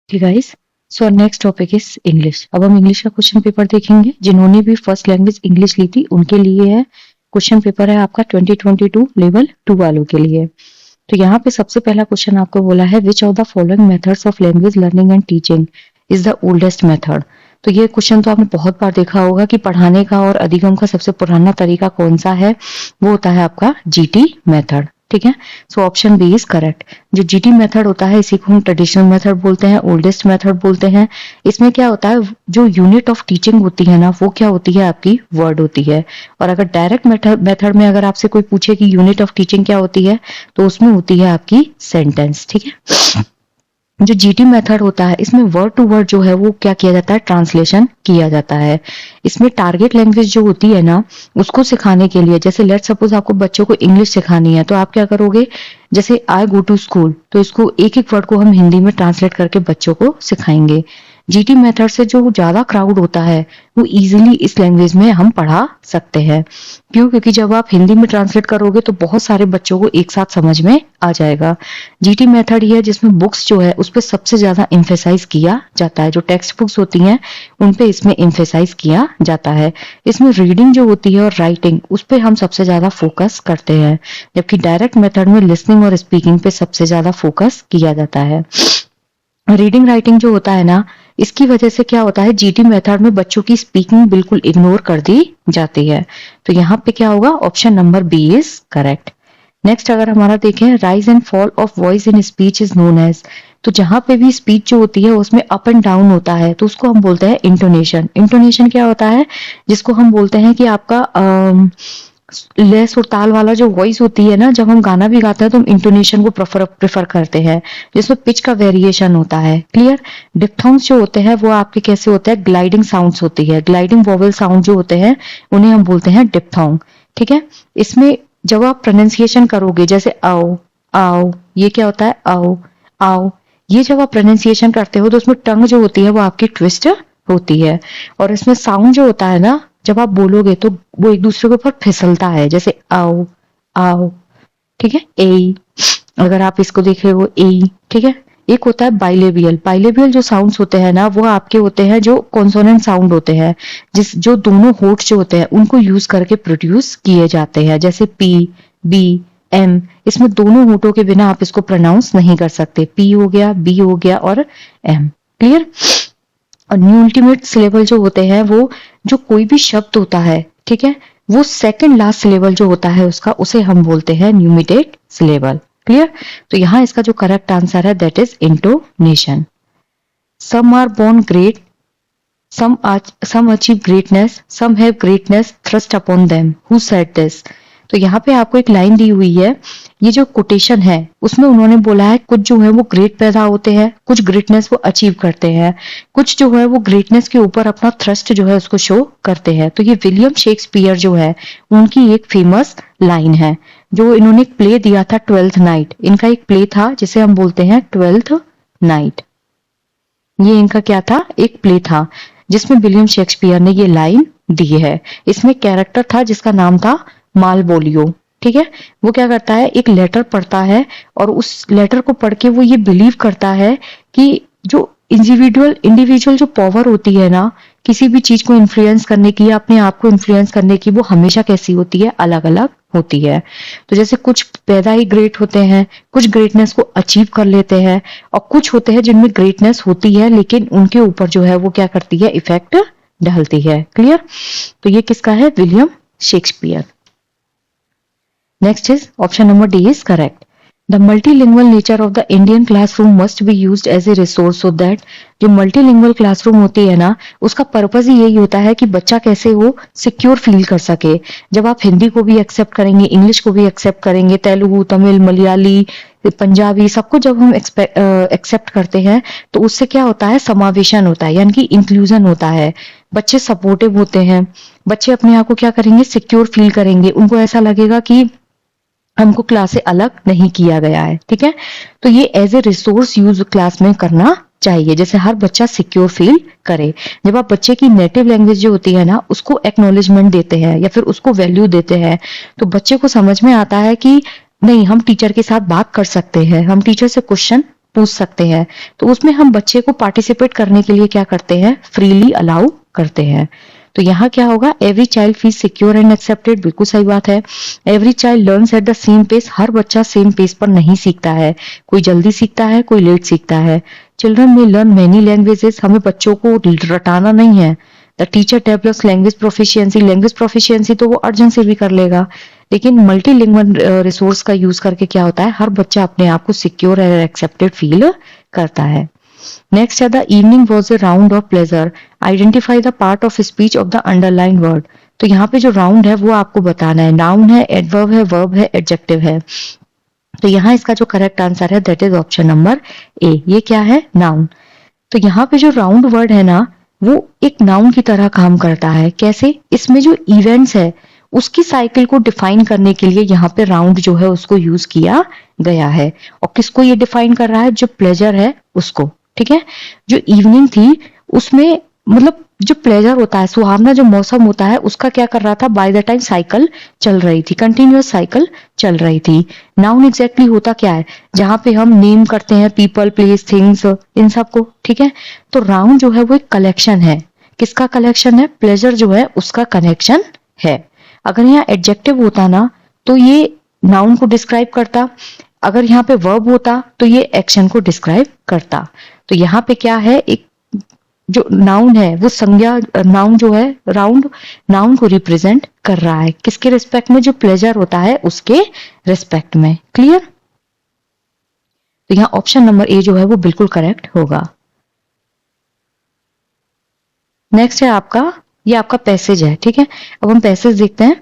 Okay guys, so our next topic is English. अब हम English का क्वेश्चन पेपर देखेंगे। जिन्होंने भी फर्स्ट लैंग्वेज इंग्लिश ली थी उनके लिए है क्वेश्चन पेपर, है आपका 2022 लेवल 2 वालों के लिए। तो यहाँ पे सबसे पहला क्वेश्चन आपको बोला है विच of the following methods of language learning and teaching is the oldest method. तो ये क्वेश्चन तो आपने बहुत बार देखा होगा कि पढ़ाने का और अधिगम का सबसे पुराना तरीका कौन सा है, वो होता है आपका जीटी मेथड। ठीक है, so option B is correct. जो जीटी मेथड होता है इसी को हम ट्रेडिशनल मेथड बोलते हैं, ओल्डेस्ट मेथड बोलते हैं। इसमें क्या होता है, जो यूनिट ऑफ टीचिंग होती है ना, वो क्या होती है, आपकी वर्ड होती है। और अगर डायरेक्ट मेथड में अगर आपसे कोई पूछे कि यूनिट ऑफ टीचिंग क्या होती है, तो उसमें होती है आपकी सेंटेंस। ठीक है, जो जीटी मेथड होता है इसमें वर्ड टू वर्ड जो है वो क्या किया जाता है, ट्रांसलेशन किया जाता है। इसमें टारगेट लैंग्वेज जो होती है ना, उसको सिखाने के लिए, जैसे लेट सपोज आपको बच्चों को इंग्लिश सिखानी है, तो आप क्या करोगे, जैसे आई गो टू स्कूल, तो इसको एक एक वर्ड को हम हिंदी में ट्रांसलेट करके बच्चों को सिखाएंगे। जीटी मेथड से जो ज्यादा क्राउड होता है वो इजीली इस लैंग्वेज में हम पढ़ा सकते हैं। क्यों? क्योंकि जब आप हिंदी में ट्रांसलेट करोगे तो बहुत सारे बच्चों को एक साथ समझ में आ जाएगा। जीटी मेथड ये है जिसमें बुक्स जो है उस पर सबसे ज्यादा इम्फेसाइज किया जाता है। जो टेक्स्ट बुक्स होती हैं उन पे इसमें इम्फेसाइज किया जाता है। इसमें रीडिंग जो होती है और राइटिंग उस पर हम सबसे ज्यादा फोकस करते हैं, जबकि डायरेक्ट मेथड में लिसनिंग और स्पीकिंग पे सबसे ज्यादा फोकस किया जाता है। रीडिंग राइटिंग जो होता है ना, इसकी वजह से क्या होता है, जीटी मेथड में बच्चों की स्पीकिंग बिल्कुल इग्नोर कर दी जाती है। तो यहाँ पे क्या होगा, option number B is correct. Next अगर हमारा देखें, rise and fall of voice in speech is known as. तो जहां पे भी स्पीच जो होती है उसमें अप एंड डाउन होता है, तो उसको हम बोलते हैं इंटोनेशन। इंटोनेशन क्या होता है, जिसको हम बोलते हैं कि आपका लेस और ताल वाला जो वॉइस होती है ना, जब हम गाना भी गाते हैं तो हम इंटोनेशन को प्रेफर करते हैं, जिसमें पिच का वेरिएशन होता है। क्लियर? डिप्थोंग्स जो होते हैं वो आपके कैसे होते हैं, ग्लाइडिंग साउंड्स होती है। ग्लाइडिंग वोवेल साउंड जो होते हैं उन्हें हम बोलते हैं डिप्थोंग। ठीक है, इसमें जब आप प्रोनाउंसिएशन करोगे, जैसे आओ आओ, ये क्या होता है, आओ आओ, ये जब आप प्रोनाउंसिएशन करते हो तो उसमें टंग जो होती है वो आपकी ट्विस्ट होती है। और इसमें साउंड जो होता है ना, जब आप बोलोगे तो वो एक दूसरे के ऊपर फिसलता है, जैसे आओ आओ। ठीक है, ए, अगर आप इसको देख रहे हो ए। ठीक है, एक होता है बाइलेबियल। बाइलेबियल जो साउंड्स होते हैं ना, वो आपके होते हैं जो कॉन्सोनेंट साउंड होते हैं, जो दोनों होठ जो होते हैं उनको यूज करके प्रोड्यूस किए जाते हैं, जैसे पी, बी, एम। इसमें दोनों होठों के बिना आप इसको प्रोनाउंस नहीं कर सकते। पी हो गया, बी हो गया और एम। क्लियर? और न्यू अल्टीमेट सिलेबल जो होते हैं, वो जो कोई भी शब्द होता है, ठीक है, वो सेकंड लास्ट सिलेबल जो होता है उसका, उसे हम बोलते हैं न्यूमिडेट सिलेबल। क्लियर? तो यहाँ इसका जो करेक्ट आंसर है that is intonation. Some are born great, some achieve greatness, some have greatness thrust upon them. Who said this? तो यहाँ पे आपको एक लाइन दी हुई है, ये जो कोटेशन है उसमें उन्होंने बोला है कुछ जो है वो ग्रेट पैदा होते हैं, कुछ ग्रेटनेस वो अचीव करते हैं, कुछ जो है वो ग्रेटनेस के ऊपर अपना थ्रस्ट जो है उसको शो करते हैं। तो ये विलियम शेक्सपियर जो है उनकी एक फेमस लाइन है, जो इन्होंने एक प्ले दिया था, ट्वेल्थ नाइट। इनका एक प्ले था जिसे हम बोलते हैं ट्वेल्थ नाइट। ये इनका क्या था, एक प्ले था जिसमें विलियम शेक्सपियर ने ये लाइन दी है। इसमें कैरेक्टर था जिसका नाम था मालवोलियो। ठीक है, वो क्या करता है, एक लेटर पढ़ता है और उस लेटर को पढ़ के वो ये बिलीव करता है कि जो इंडिविजुअल जो पावर होती है ना, किसी भी चीज को इन्फ्लुएंस करने की या अपने आप को इन्फ्लुएंस करने की, वो हमेशा कैसी होती है, अलग अलग होती है। तो जैसे कुछ पैदा ही ग्रेट होते हैं, कुछ ग्रेटनेस को अचीव कर लेते हैं, और कुछ होते हैं जिनमें ग्रेटनेस होती है लेकिन उनके ऊपर जो है वो क्या करती है, इफेक्ट डालती है। क्लियर? तो ये किसका है, William Shakespeare. Next is option number D is correct. The multilingual nature of the Indian classroom must be used as a resource so that जो multilingual classroom होती है ना, उसका पर्पज ही यही होता है कि बच्चा कैसे वो सिक्योर फील कर सके। जब आप हिंदी को भी एक्सेप्ट करेंगे, इंग्लिश को भी एक्सेप्ट करेंगे, तेलुगु, तमिल, मलयाली, पंजाबी, सबको जब हम एक्सेप्ट करते हैं तो उससे क्या होता है, समावेशन होता है, यानी कि इंक्लूजन होता है। बच्चे सपोर्टिव होते हैं, बच्चे अपने आप को क्या करेंगे, सिक्योर फील करेंगे, उनको ऐसा लगेगा कि हमको क्लास से अलग नहीं किया गया है। ठीक है, तो ये as a resource use class में करना चाहिए, जैसे हर बच्चा सिक्योर फील करे। जब आप बच्चे की नेटिव लैंग्वेज जो होती है ना, उसको एक्नॉलेजमेंट देते हैं या फिर उसको वैल्यू देते हैं, तो बच्चे को समझ में आता है कि नहीं, हम टीचर के साथ बात कर सकते हैं, हम टीचर से क्वेश्चन पूछ सकते हैं। तो उसमें हम बच्चे को पार्टिसिपेट करने के लिए क्या करते हैं, फ्रीली अलाउ करते हैं। तो यहाँ क्या होगा, every child feel secure and accepted, बिल्कुल सही बात है। Every child learns at the same pace, हर बच्चा सेम पेस पर नहीं सीखता है, कोई जल्दी सीखता है, कोई लेट सीखता है। चिल्ड्रन में लर्न मेनी लैंग्वेजेस, हमें बच्चों को रटाना नहीं है। The teacher develops language proficiency, language proficiency तो वो अर्जेंट से भी कर लेगा, लेकिन मल्टीलिंगुअल रिसोर्स का यूज करके क्या होता है, हर बच्चा अपने आप को सिक्योर और एक्सेप्टेड फील करता है। नेक्स्ट है the evening was A round of pleasure, identify the part of speech of the underline word. तो यहाँ पे जो राउंड है वो आपको बताना है, नाउन है, एडवर्ब है, वर्ब है, एडजेक्टिव है। तो यहाँ इसका जो करेक्ट आंसर है that is option number A, ये क्या है, नाउन। तो यहाँ पे जो राउंड वर्ड है ना, वो एक नाउन की तरह काम करता है। कैसे, इसमें जो इवेंट्स है उसकी साइकिल को डिफाइन करने के लिए यहाँ पे राउंड जो है उसको यूज किया गया है। और किसको ये डिफाइन कर रहा है, जो प्लेजर है उसको, ठीक है। जो इवनिंग थी उसमें मतलब जो प्लेजर होता है, सुहावना जो मौसम होता है, उसका क्या कर रहा था, बाय द टाइम साइकिल चल रही थी, कंटिन्यूअस साइकिल चल रही थी। नाउन एग्जैक्टली होता क्या है, जहां पे हम नेम करते हैं पीपल, प्लेस, थिंग्स, इन सबको, ठीक है। तो राउंड जो है वो एक कलेक्शन है, किसका कलेक्शन है, प्लेजर जो है उसका कनेक्शन है। अगर यहाँ एडजेक्टिव होता ना तो ये नाउन को डिस्क्राइब करता, अगर यहाँ पे वर्ब होता तो ये एक्शन को डिस्क्राइब करता। तो यहाँ पे क्या है, एक जो नाउन है वो संज्ञा, नाउन जो है राउंड नाउन को रिप्रेजेंट कर रहा है, किसके रिस्पेक्ट में, जो प्लेजर होता है उसके रिस्पेक्ट में। क्लियर। तो यहाँ ऑप्शन नंबर ए जो है वो बिल्कुल करेक्ट होगा। नेक्स्ट है आपका, ये आपका पैसेज है, ठीक है। अब हम पैसेज देखते हैं।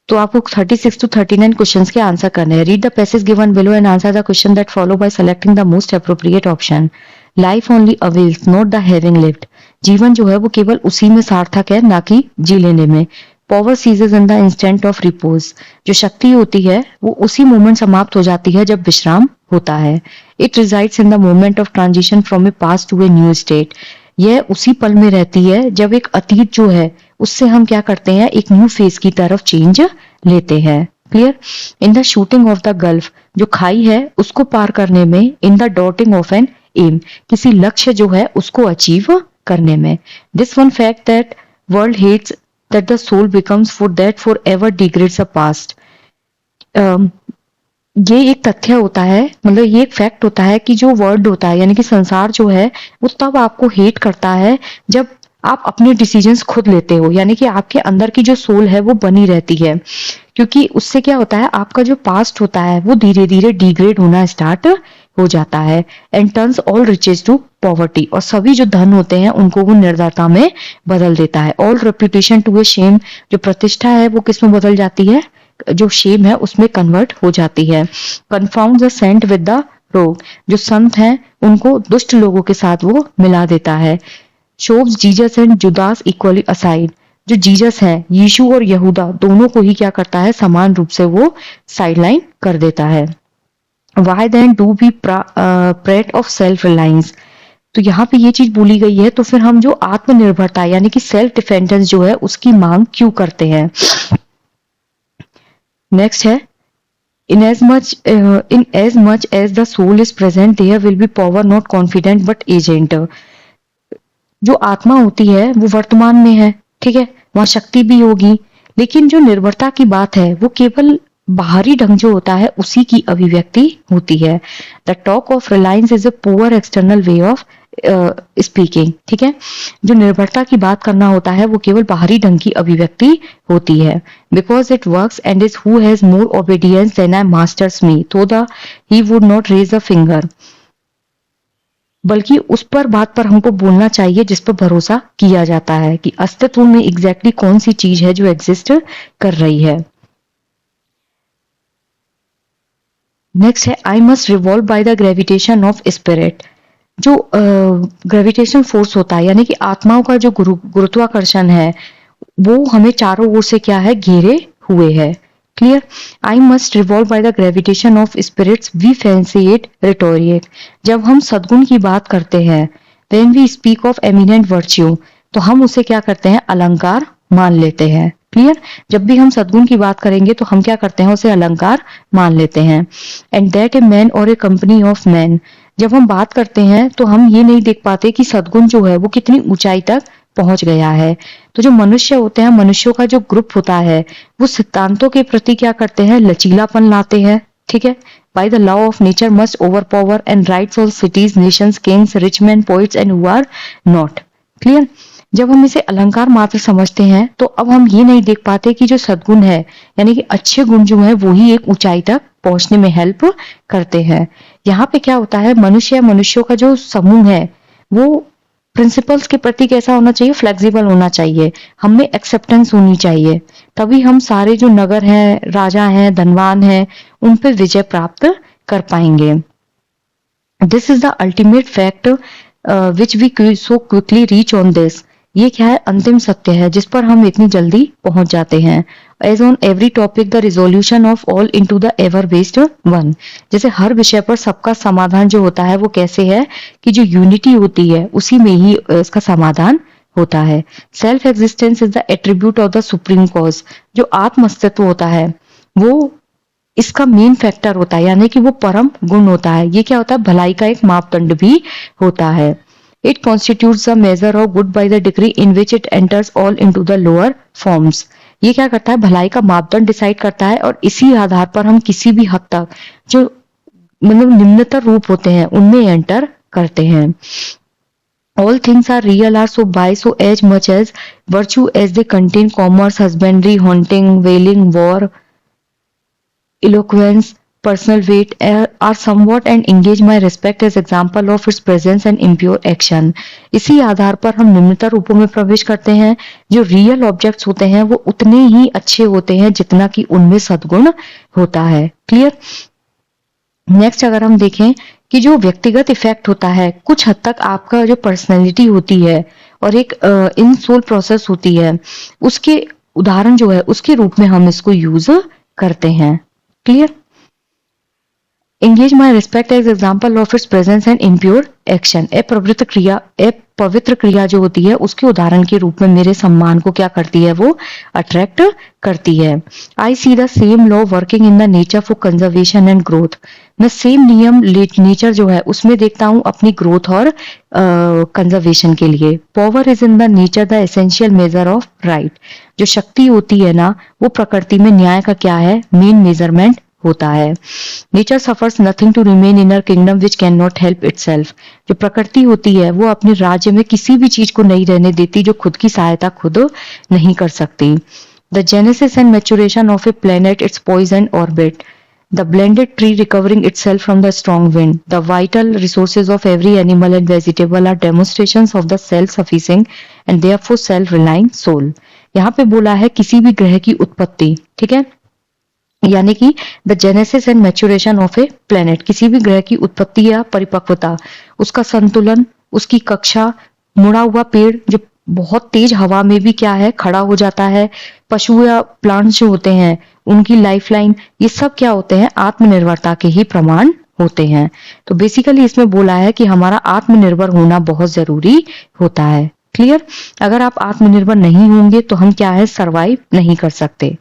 तो आपको 36 to 39 क्वेश्चंस के आंसर करने हैं। Read the passage given below and answer the question that follow by selecting the most appropriate option. Life only avails not the having lived, जीवन जो है वो केवल उसी में सार्थक है, ना कि जी लेने में। Power ceases in the instant of repose, जो शक्ति होती है वो उसी मोमेंट समाप्त हो जाती है जब विश्राम होता है। It resides in the moment of transition from a past to a new state, यह उसी पल में रहती है जब एक अतीत जो है उससे हम क्या करते हैं, एक न्यू फेज की तरफ चेंज लेते हैं। Clear. In the shooting of the gulf, जो खाई है उसको पार करने में। In the dotting of an aim, किसी लक्ष्य जो है उसको अचीव करने में। This one fact that world hates that the soul becomes for that forever degrades a past. ये एक तथ्य होता है, मतलब ये एक फैक्ट होता है कि जो वर्ल्ड होता है यानी कि संसार जो है वो तब आपको हेट करता है जब आप अपने डिसीजंस खुद लेते हो, यानी कि आपके अंदर की जो सोल है वो बनी रहती है। क्योंकि उससे क्या होता है, आपका जो पास्ट होता है वो धीरे धीरे डिग्रेड होना स्टार्ट हो जाता है। And turns all riches to poverty, और सभी जो धन होते हैं उनको वो निर्धनता में बदल देता है। All reputation to a shame, जो प्रतिष्ठा है वो किस में बदल जाती है, जो शेम है उसमें कन्वर्ट हो जाती है। Confound the Saint with the रोग, जो संत हैं उनको दुष्ट लोगों के साथ वो मिला देता है। Shows Jesus and Judas equally aside, जो जीसस है, यीशु और यहूदा दोनों को ही क्या करता है, समान रूप से वो साइडलाइन कर देता है। Why then do we prate of self reliance, तो यहाँ पे ये चीज बोली गई है, तो फिर हम जो आत्मनिर्भरता यानी कि सेल्फ डिपेंडेंस जो है उसकी मांग क्यों करते हैं। नेक्स्ट है, in as much as the soul is present there will be power not confident but agent, जो आत्मा होती है वो वर्तमान में है, ठीक है, वहां शक्ति भी होगी, लेकिन जो निर्भरता की बात है वो केवल बाहरी ढंग जो होता है उसी की अभिव्यक्ति होती है। The talk of Reliance is a poor external way of speaking, ठीक है। जो निर्भरता की बात करना होता है वो केवल बाहरी ढंग की अभिव्यक्ति होती है। Because it works and is who has more obedience than I masters me तो the he would not raise a finger, बल्कि उस पर बात पर हमको बोलना चाहिए जिस पर भरोसा किया जाता है कि अस्तित्व में एग्जैक्टली कौन सी चीज है जो एग्जिस्ट कर रही है। नेक्स्ट है, आई must revolve by the gravitation of spirit, जो ग्रेविटेशन फोर्स होता है यानी कि आत्माओं का जो गुरुत्वाकर्षण है वो हमें चारों ओर से क्या है, घेरे हुए है। Clear. I must revolve by the gravitation of spirits we fancy it rhetoric, जब हम सद्गुण की बात करते हैं, when we speak of eminent virtue, तो हम उसे क्या करते हैं, अलंकार मान लेते हैं। क्लियर। जब भी हम सद्गुण की बात करेंगे तो हम क्या करते हैं, उसे अलंकार मान लेते हैं। एंड दैट ए मैन और ए कंपनी ऑफ मैन, जब हम बात करते हैं तो हम ये नहीं देख पाते कि सद्गुण जो है वो कितनी ऊंचाई तक पहुंच गया है। तो जो मनुष्य होते हैं, मनुष्यों का जो ग्रुप होता है, वो सिद्धांतों के प्रति क्या करते हैं, लचीलापन लाते हैं। ठीक है। By the law of nature must overpower and rights of cities, nations, kings, rich man, poets and who are not. Clear. जब हम इसे अलंकार मात्र समझते हैं तो अब हम ये नहीं देख पाते कि जो सद्गुण है, यानी कि अच्छे गुण जो है वो ही एक ऊंचाई तक पहुंचने में हेल्प करते हैं। यहाँ पे क्या होता है, मनुष्य या मनुष्यों का जो समूह है वो प्रिंसिपल्स के प्रति कैसा होना चाहिए, फ्लेक्सिबल होना चाहिए, हमें एक्सेप्टेंस होनी चाहिए, तभी हम सारे जो नगर हैं, राजा हैं, धनवान हैं, उन पे विजय प्राप्त कर पाएंगे। This is the ultimate fact which we so quickly reach on this. ये क्या है, अंतिम सत्य है जिस पर हम इतनी जल्दी पहुंच जाते हैं। As on every topic the resolution of all into the ever based one, जैसे हर विषय पर सबका समाधान जो होता है वो कैसे है कि जो यूनिटी होती है उसी में ही इसका समाधान होता है। Self existence is the attribute of the supreme cause, जो आत्म अस्तित्व होता है वो इसका मेन फैक्टर होता है, यानी कि वो परम गुण होता है। ये क्या होता है, भलाई का एक मापदंड भी होता है। It constitutes the measure of good by the degree in which it enters all into the lower forms. ये क्या करता है, भलाई का मापदंड डिसाइड करता है और इसी आधार पर हम किसी भी हद तक जो मतलब निम्नतर रूप होते हैं उनमें एंटर करते हैं। All things are real are so by so as much as virtue as they contain commerce, husbandry, hunting, whaling, war, eloquence, personal weight are somewhat and engage my respect as example of its presence and impure action। इसी आधार पर हम निम्नतर रूपों में प्रवेश करते हैं। जो real objects होते हैं वो उतने ही अच्छे होते हैं जितना कि उनमें सद्गुण होता है। क्लियर। नेक्स्ट अगर हम देखें कि जो व्यक्तिगत इफेक्ट होता है, कुछ हद तक आपका जो पर्सनैलिटी होती है और एक इन सोल प्रोसेस होती है, उसके उदाहरण जो है उसके रूप में हम इसको यूज करते हैं। Clear. Engage my respect as example of its presence and impure action, ए पवित्र क्रिया जो होती है उसके उदाहरण के रूप में मेरे सम्मान को क्या करती है, वो अट्रैक्ट करती है। I see the same law working in the nature for conservation and growth, मैं सेम नियम नेचर जो है उसमें देखता हूं अपनी ग्रोथ और कंजर्वेशन के लिए। Power is in the nature the essential measure of right, जो शक्ति होती है ना वो प्रकृति में न्याय का क्या है, मेन मेजरमेंट होता है। Nature suffers nothing to remain in her kingdom which can not help itself, जो प्रकृति होती है वो अपने राज्य में किसी भी चीज को नहीं रहने देती जो खुद की सहायता खुद नहीं कर सकती। The genesis and maturation of a planet, it's पोइज and orbit, the blended tree recovering itself from the strong wind, the vital resources of every animal and vegetable are demonstrations of the self-sufficing and therefore self-relying soul। यहाँ पे बोला है किसी भी ग्रह की उत्पत्ति, ठीक है, यानी कि the genesis and maturation of a planet, किसी भी ग्रह की उत्पत्ति या परिपक्वता, उसका संतुलन, उसकी कक्षा, मुड़ा हुआ पेड़ जो बहुत तेज हवा में भी क्या है, खड़ा हो जाता है, पशु या प्लांट्स जो होते हैं उनकी लाइफलाइन, ये सब क्या होते हैं, आत्मनिर्भरता के ही प्रमाण होते हैं। तो बेसिकली इसमें बोला है कि हमारा आत्मनिर्भर होना बहुत जरूरी होता है। क्लियर। अगर आप आत्मनिर्भर नहीं होंगे तो हम क्या है, सरवाइव नहीं कर सकते।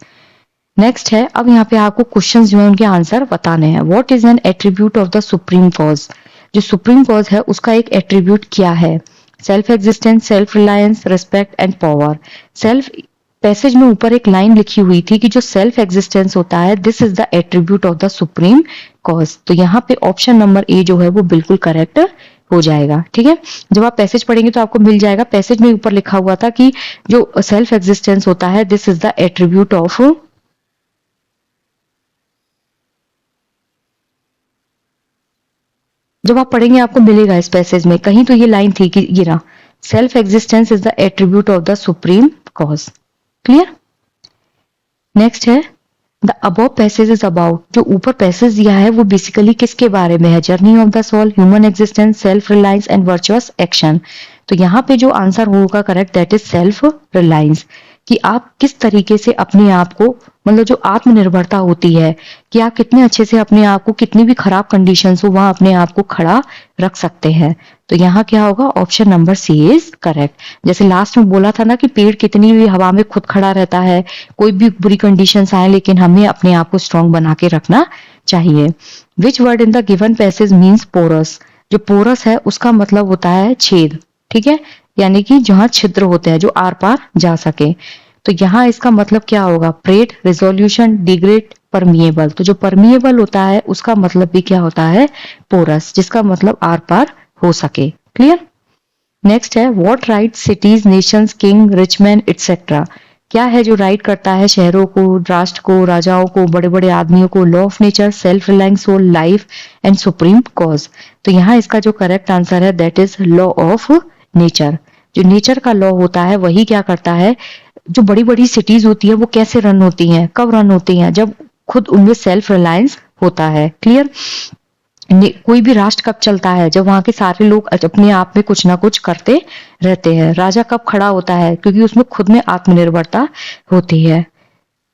नेक्स्ट है, अब यहाँ पे आपको क्वेश्चन जो है उनके आंसर बताने हैं। What is an attribute of the supreme cause, जो सुप्रीम कॉज है उसका एक एट्रीब्यूट क्या है, self existence, self Reliance, respect and power. Self, passage में ऊपर एक लाइन लिखी हुई थी कि जो सेल्फ एग्जिस्टेंस होता है this is the attribute of the supreme cause, तो यहाँ पे ऑप्शन नंबर ए जो है वो बिल्कुल करेक्ट हो जाएगा। ठीक है। जब आप पैसेज पढ़ेंगे तो आपको मिल जाएगा, पैसेज में ऊपर लिखा हुआ था कि जो सेल्फ एग्जिस्टेंस होता है this is the attribute of, जब आप पढ़ेंगे आपको मिलेगा इस पैसेज में कहीं तो ये लाइन थी कि ये ना, self existence is the attribute of the supreme cause. Clear. Next है, the above passage is about, जो ऊपर पैसेज दिया है वो बेसिकली किसके बारे में है, journey of the soul, human existence, self reliance and virtuous action. तो यहाँ पे जो आंसर होगा correct that is self reliance. कि आप किस तरीके से अपने आप को, मतलब जो आत्मनिर्भरता होती है, कि आप कितने अच्छे से अपने आप को, कितनी भी खराब कंडीशंस हो वहां अपने आप को खड़ा रख सकते हैं। तो यहाँ क्या होगा, option number C is correct. जैसे लास्ट में बोला था ना कि पेड़ कितनी भी हवा में खुद खड़ा रहता है, कोई भी बुरी कंडीशंस आए लेकिन हमें अपने आप को स्ट्रांग बना के रखना चाहिए। Which word in the given passage means porous? जो पोरस है उसका मतलब होता है छेद, ठीक है, यानी कि जहां छिद्र होते हैं जो आर पार जा सके। तो यहाँ इसका मतलब क्या होगा, प्रेट, रेजोल्यूशन, डिग्रेड, परमिएबल। तो जो परमिएबल होता है उसका मतलब भी क्या होता है, पोरस, जिसका मतलब आर पार हो सके। क्लियर। नेक्स्ट है, what right cities, Nations, king, Richman etcetera? क्या है जो राइट करता है शहरों को, राष्ट्र को, राजाओं को, बड़े बड़े आदमियों को? Law of nature, self relying soul, life and supreme cause. तो यहाँ इसका जो करेक्ट आंसर है that is law of nature. जो नेचर का लॉ होता है वही क्या करता है, जो बड़ी बड़ी सिटीज होती है वो कैसे रन होती हैं, कब रन होती हैं, जब खुद उनमें सेल्फ रिलायंस होता है। क्लियर। कोई भी राष्ट्र कब चलता है, जब वहां के सारे लोग अपने आप में कुछ ना कुछ करते रहते हैं। राजा कब खड़ा होता है, क्योंकि उसमें खुद में आत्मनिर्भरता होती है।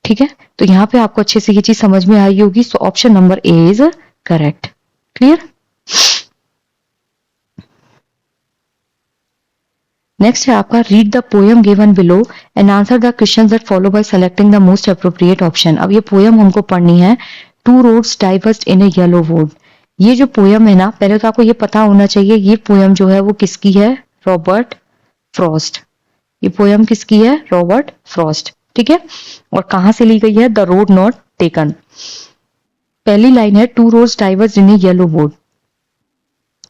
ठीक है, तो यहाँ पे आपको अच्छे से ये चीज समझ में आई होगी। सो option number A is correct. Clear. Next है आपका, read the poem given below and answer the questions that follow by selecting the most appropriate option. अब ये पोएम हमको पढ़नी है, two roads divorced in A yellow would. ये जो poem है ना, पहले तो आपको ये पता होना चाहिए ये पोएम जो है वो किसकी है, रॉबर्ट फ्रॉस्ट। ये पोएम किसकी है, रॉबर्ट फ्रॉस्ट। ठीक है, और कहां से ली गई है, द रोड नॉट टेकन। पहली लाइन है, two roads divorced in A yellow would.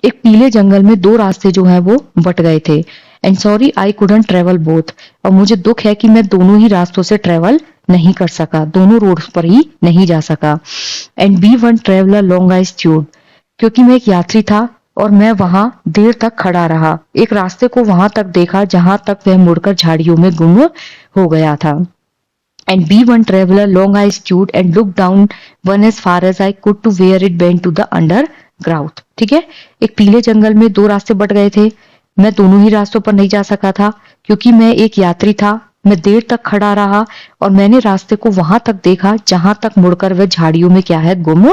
एक पीले जंगल में दो रास्ते जो हैं वो बट गए थे। And sorry I couldn't travel both. और मुझे दुख है कि मैं दोनों ही रास्तों से ट्रेवल नहीं कर सका, दोनों रोड्स पर ही नहीं जा सका। And be one traveller long I stood. क्योंकि मैं एक यात्री था और मैं वहां देर तक खड़ा रहा, एक रास्ते को वहां तक देखा जहां तक वह मुड़कर झाड़ियों में गुम हो गया था। And be one traveler long I stood and looked down one as far as I could to where it bent to the undergrowth। ठीक है, एक पीले जंगल में दो रास्ते बट गए थे, मैं दोनों ही रास्तों पर नहीं जा सका था क्योंकि मैं एक यात्री था, मैं देर तक खड़ा रहा और मैंने रास्ते को वहां तक देखा जहां तक मुड़कर वह झाड़ियों में क्या है, गुम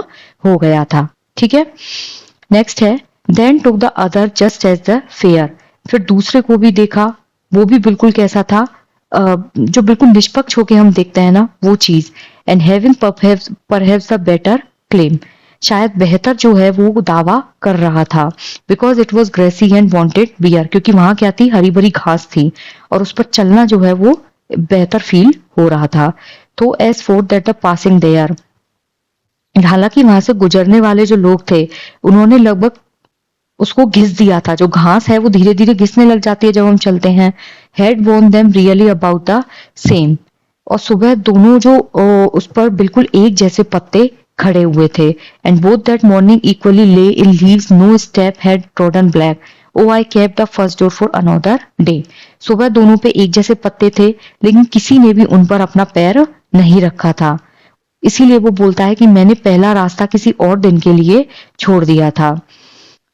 हो गया था। ठीक है, नेक्स्ट है, then took the other just as the fair. फिर दूसरे को भी देखा, वो भी बिल्कुल कैसा था, जो बिल्कुल निष्पक्ष होके हम देखते हैं ना वो चीज। And having perhaps the better claim. शायद बेहतर जो है वो दावा कर रहा था। Because it was grassy and wanted wear. क्योंकि वहां क्या थी, हरी भरी घास थी और उस पर चलना जो है वो बेहतर फील हो रहा था। तो as for that the passing there. हालांकि वहां से गुजरने वाले जो लोग थे उन्होंने लगभग उसको घिस दिया था। जो घास है वो धीरे धीरे घिसने लग जाती है जब हम चलते हैं। हैड वोन them really about the same. और सुबह दोनों जो उस पर बिल्कुल एक जैसे पत्ते खड़े हुए थे। And both that morning equally lay in leaves, no step had trodden black. O I kept the first door for another day. सुबह दोनों पे एक जैसे पत्ते थे लेकिन किसी ने भी उन पर अपना पैर नहीं रखा था। इसीलिए वो बोलता है कि मैंने पहला रास्ता किसी और दिन के लिए छोड़ दिया था।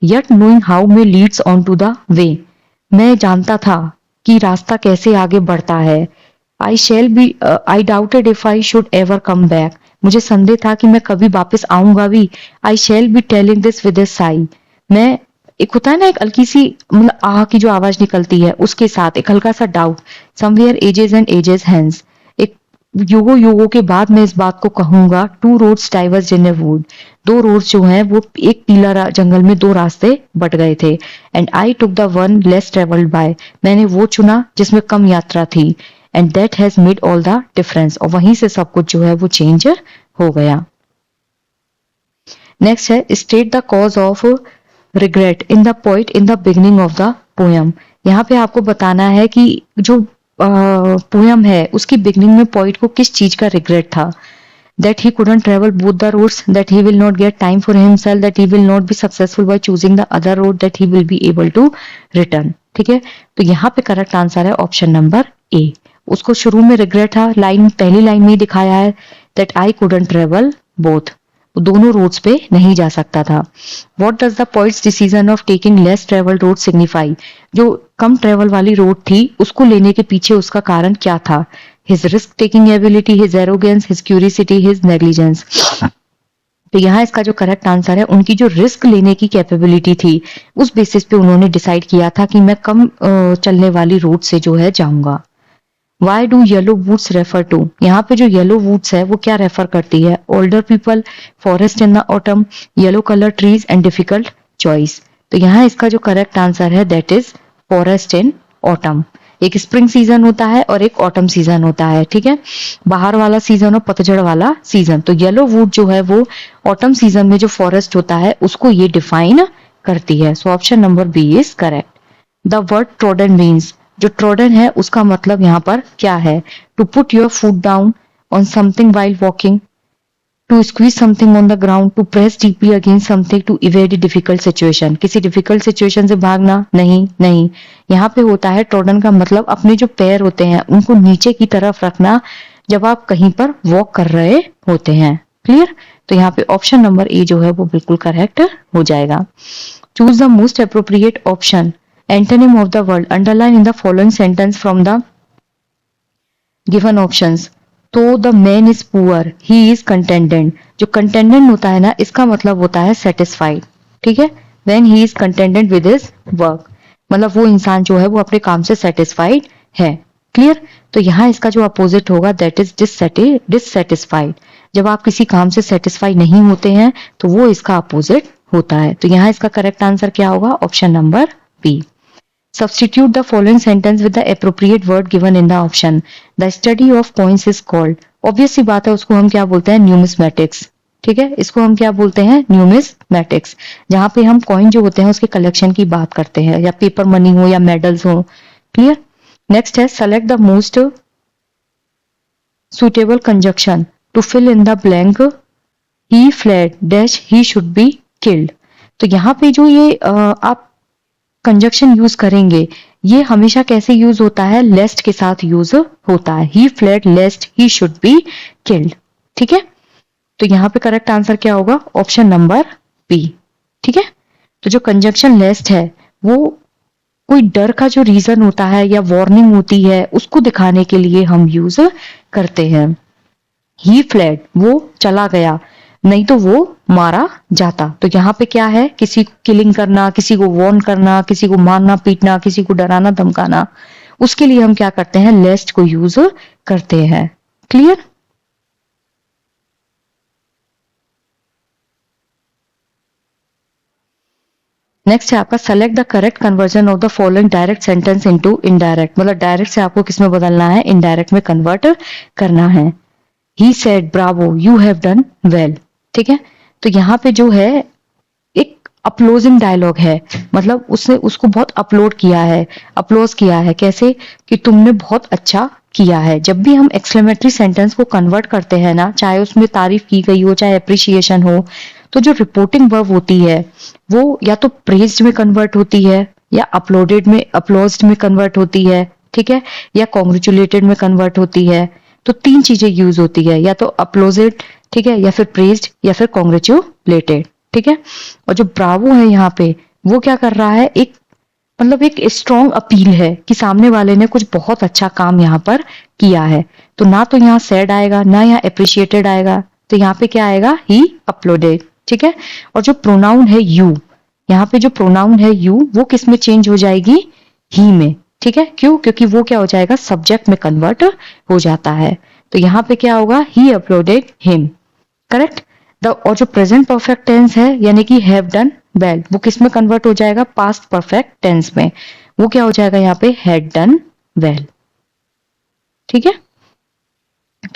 Yet knowing how may leads on to the way। मैं जानता था कि रास्ता कैसे आगे बढ़ता है। I doubted if I should ever come back। मुझे संदेह था कि मैं कभी वापस आऊंगा भी। I shall be telling this with a sigh। मैं, एक होता है ना एक हल्की सी मतलब आह की जो आवाज निकलती है उसके साथ एक हल्का सा doubt. Somewhere ages and ages hence। एक युगों युगों के बाद मैं इस बात को कहूंगा। Two roads diverged in a wood. दो रोड्स जो हैं वो एक पीला जंगल में दो रास्ते बट गए थे। And I took the one less travelled by. मैंने वो चुना जिसमें कम यात्रा थी। And that has made all the difference. और वहीं से सब कुछ जो है वो चेंज हो गया। नेक्स्ट है, state the cause of regret in the poet in the beginning of the poem. यहाँ पे आपको बताना है कि जो पोयम है उसकी बिगनिंग में पोइट को किस चीज का रिग्रेट था। That he couldn't travel both the roads, that he will not get time for himself, that he will not be successful by choosing the other road, that he will be able to return। ठीक है, तो यहाँ पे correct answer है option number A. उसको शुरू में regret था, पहली लाइन में ही दिखाया है that I couldn't travel both। दोनों रोड्स पे नहीं जा सकता था। What does the poet's decision of taking less traveled road signify? जो कम ट्रेवल वाली रोड थी उसको लेने के पीछे उसका कारण क्या था? His risk taking ability, his arrogance, his curiosity, his negligence. तो यहाँ इसका जो करेक्ट आंसर है, उनकी जो रिस्क लेने की कैपेबिलिटी थी उस बेसिस पे उन्होंने डिसाइड किया था कि मैं कम चलने वाली रोड से जो है जाऊंगा। Why do yellow woods refer to? यहाँ पे जो येलो वुड्स है वो क्या रेफर करती है? Older people, forest in the autumn, yellow colour trees and difficult choice. तो यहाँ इसका जो करेक्ट आंसर है that is forest in autumn. एक स्प्रिंग सीजन होता है और एक ऑटम सीजन होता है, ठीक है, बाहर वाला सीजन और पतझड़ वाला सीजन। तो येलो वुड जो है वो ऑटम सीजन में जो फॉरेस्ट होता है उसको ये डिफाइन करती है। So option number B is correct. The word trodden means, जो ट्रोडन है उसका मतलब यहाँ पर क्या है? To put your foot down on something while walking, to squeeze something on the ground, to press deeply against something, to evade difficult situation. किसी difficult situation से भागना? नहीं नहीं, यहाँ पे होता है ट्रोडन का मतलब अपने जो पैर होते हैं उनको नीचे की तरफ रखना जब आप कहीं पर वॉक कर रहे होते हैं। क्लियर? तो यहाँ पे ऑप्शन नंबर ए जो है वो बिल्कुल करेक्ट हो जाएगा। Choose the most appropriate option. Antonym of the word, underline in the following sentence from the given options. तो the man is poor, he is contented. जो contented होता है ना, इसका मतलब होता है satisfied, ठीक है? When he is contented with his work, मतलब वो इंसान जो है वो अपने काम से satisfied है। क्लियर? तो यहाँ इसका जो अपोजिट होगा that is dissatisfied। जब आप किसी काम से satisfied नहीं होते हैं तो वो इसका अपोजिट होता है। तो यहाँ इसका करेक्ट आंसर क्या होगा? Option number B. Substitute the following sentence with the appropriate word given in the option. The study of coins is called. Obvious सी बात है, उसको हम क्या बोलते हैं? न्यूमिस्मेटिक्स। ठीक है, इसको हम क्या बोलते हैं? न्यूमिस्मेटिक्स। जहां पे हम कॉइन जो होते हैं उसके कलेक्शन की बात करते हैं, या पेपर मनी हो या मेडल्स हो। क्लियर? नेक्स्ट है select the most suitable conjunction to fill in the blank. He fled dash he should be killed. तो यहाँ पे जो ये आप कंजक्शन यूज करेंगे ये हमेशा कैसे यूज होता है? लेस्ट के साथ यूज होता है। He fled lest he should be killed. ठीक है, तो यहाँ पे करेक्ट आंसर क्या होगा? Option number B. ठीक है, तो जो कंजक्शन लेस्ट है वो कोई डर का जो रीजन होता है या वार्निंग होती है उसको दिखाने के लिए हम यूज करते हैं। ही फ्लैड, वो चला गया, नहीं तो वो मारा जाता। तो यहाँ पे क्या है? किसी को किलिंग करना, किसी को वार्न करना, किसी को मारना पीटना, किसी को डराना धमकाना, उसके लिए हम क्या करते हैं? लेस्ट को यूज करते हैं। क्लियर? नेक्स्ट है आपका select the correct conversion of the following direct sentence into indirect. मतलब डायरेक्ट से आपको किसमें बदलना है? इनडायरेक्ट में कन्वर्ट करना है। He said Bravo you have done well. ठीक है, तो यहाँ पे जो है एक अपलोजिंग डायलॉग है, मतलब उसने उसको बहुत अपलोड किया है, अप्लोज किया है। कैसे? कि तुमने बहुत अच्छा किया है। जब भी हम एक्सक्लेमेटरी सेंटेंस को कन्वर्ट करते हैं ना, चाहे उसमें तारीफ की गई हो चाहे अप्रिसिएशन हो, तो जो रिपोर्टिंग वर्ब होती है वो या तो प्रेज्ड में कन्वर्ट होती है, या अपलोडेड में अपलोज्ड में कन्वर्ट होती है, ठीक है, या कॉन्ग्रेचुलेटेड में कन्वर्ट होती है। तो तीन चीजें यूज होती है, या तो अपलोजेड, ठीक है, या फिर प्रेज्ड, या फिर कॉन्ग्रेचुलेटेड। ठीक है, और जो ब्रावो है यहाँ पे वो क्या कर रहा है? एक मतलब एक स्ट्रॉन्ग अपील है कि सामने वाले ने कुछ बहुत अच्छा काम यहाँ पर किया है। तो ना तो यहाँ सैड आएगा ना यहाँ अप्रिशिएटेड आएगा, तो यहाँ पे क्या आएगा? ही अपलोडेड। ठीक है, और जो प्रोनाउन है यू, यहाँ पे जो प्रोनाउन है यू वो किस में चेंज हो जाएगी? ही में। ठीक है, क्यों? क्योंकि वो क्या हो जाएगा? सब्जेक्ट में कन्वर्ट हो जाता है। तो यहाँ पे क्या होगा? He applauded him. करेक्ट। और जो प्रेजेंट परफेक्ट टेंस है यानी कि हैव डन वेल, वो किस में कन्वर्ट हो जाएगा? पास्ट परफेक्ट टेंस में। वो क्या हो जाएगा यहाँ पे? Had done well. ठीक है,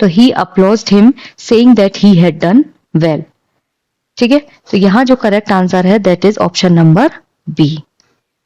तो he applauded him saying that he had done well. ठीक है, तो यहाँ जो करेक्ट आंसर है that is option number B.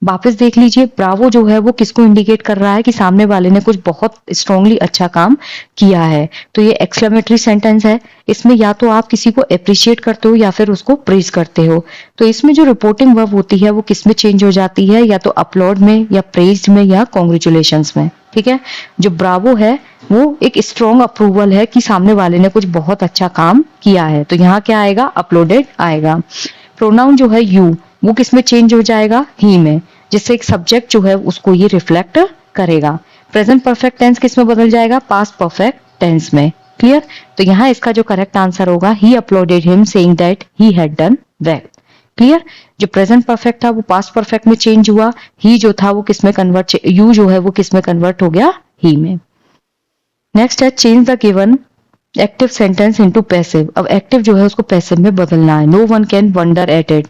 वापस देख लीजिए, ब्रावो जो है वो किसको इंडिकेट कर रहा है? कि सामने वाले ने कुछ बहुत स्ट्रांगली अच्छा काम किया है। तो ये एक्सक्लेमेटरी सेंटेंस है, इसमें या तो आप किसी को अप्रिशिएट करते हो या फिर उसको प्रेज करते हो। तो इसमें जो रिपोर्टिंग वर्ब होती है वो किसमें चेंज हो जाती है? या तो अपलोड में, या प्रेज्ड में, या कॉन्ग्रेचुलेशंस में। ठीक है, जो ब्रावो है वो एक स्ट्रॉन्ग अप्रूवल है कि सामने वाले ने कुछ बहुत अच्छा काम किया है। तो यहाँ क्या आएगा, अपलोडेड आएगा। प्रोनाउन जो है यू, वो किस में चेंज हो जाएगा, ही में, जिससे एक सब्जेक्ट जो है उसको ये रिफ्लेक्ट करेगा। प्रेजेंट परफेक्ट टेंस किस में बदल जाएगा, पास्ट परफेक्ट टेंस में। क्लियर। तो यहाँ इसका जो करेक्ट आंसर होगा, he applauded him saying that he had done well. Clear. जो प्रेजेंट परफेक्ट था वो पास्ट परफेक्ट में चेंज हुआ, ही जो था वो किस में कन्वर्ट, यू जो है वो किस में कन्वर्ट हो गया, ही में। नेक्स्ट है change the given active sentence into passive. अब एक्टिव जो है उसको पैसिव में बदलना है। No one can wonder at it.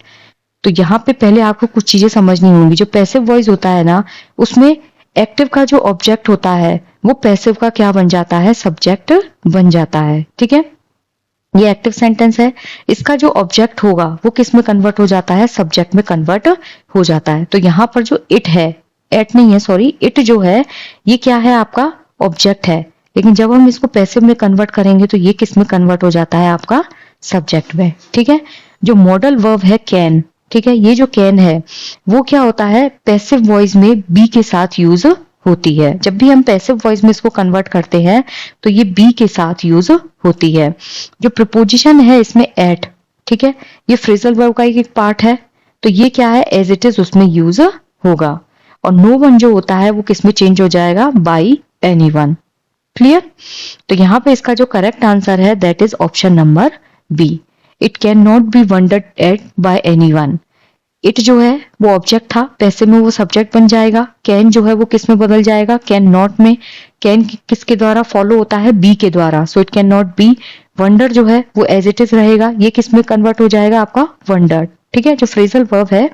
तो यहाँ पे पहले आपको कुछ चीजें समझनी होंगी। जो पैसिव वॉइस होता है ना, उसमें एक्टिव का जो ऑब्जेक्ट होता है वो पैसिव का क्या बन जाता है, सब्जेक्ट बन जाता है। ठीक है, ये एक्टिव सेंटेंस है, इसका जो ऑब्जेक्ट होगा वो किस में कन्वर्ट हो जाता है, सब्जेक्ट में कन्वर्ट हो जाता है। तो यहाँ पर जो इट है, एट नहीं है सॉरी, इट जो है ये क्या है, आपका ऑब्जेक्ट है। लेकिन जब हम इसको पैसिव में कन्वर्ट करेंगे तो ये किस में कन्वर्ट हो जाता है, आपका सब्जेक्ट में। ठीक है। जो मॉडल वर्ब है कैन, ठीक है, ये जो कैन है वो क्या होता है, पैसिव वॉइस में बी के साथ यूज होती है। जब भी हम पैसिव वॉइस में इसको कन्वर्ट करते हैं तो ये बी के साथ यूज होती है। जो प्रपोजिशन है इसमें एट, ठीक है, ये फ्रेजल वर्ब का एक पार्ट है, तो ये क्या है, एज इट इज उसमें यूज होगा। और नो वन जो होता है वो किसमें चेंज हो जाएगा, बाई एनीवन। क्लियर। तो यहाँ पे इसका जो करेक्ट आंसर है that is option number B. It can not be wondered at by anyone. It जो है वो ऑब्जेक्ट था, पैसिव में वो सब्जेक्ट बन जाएगा। कैन जो है वो किस में बदल जाएगा, कैन नॉट में। कैन किसके द्वारा फॉलो होता है, बी के द्वारा, so it can not B. Wonder जो है वो एज इट इज रहेगा, ये किस में कन्वर्ट हो जाएगा, आपका वंडर्ड। ठीक है, जो फ्रेजल वर्ब है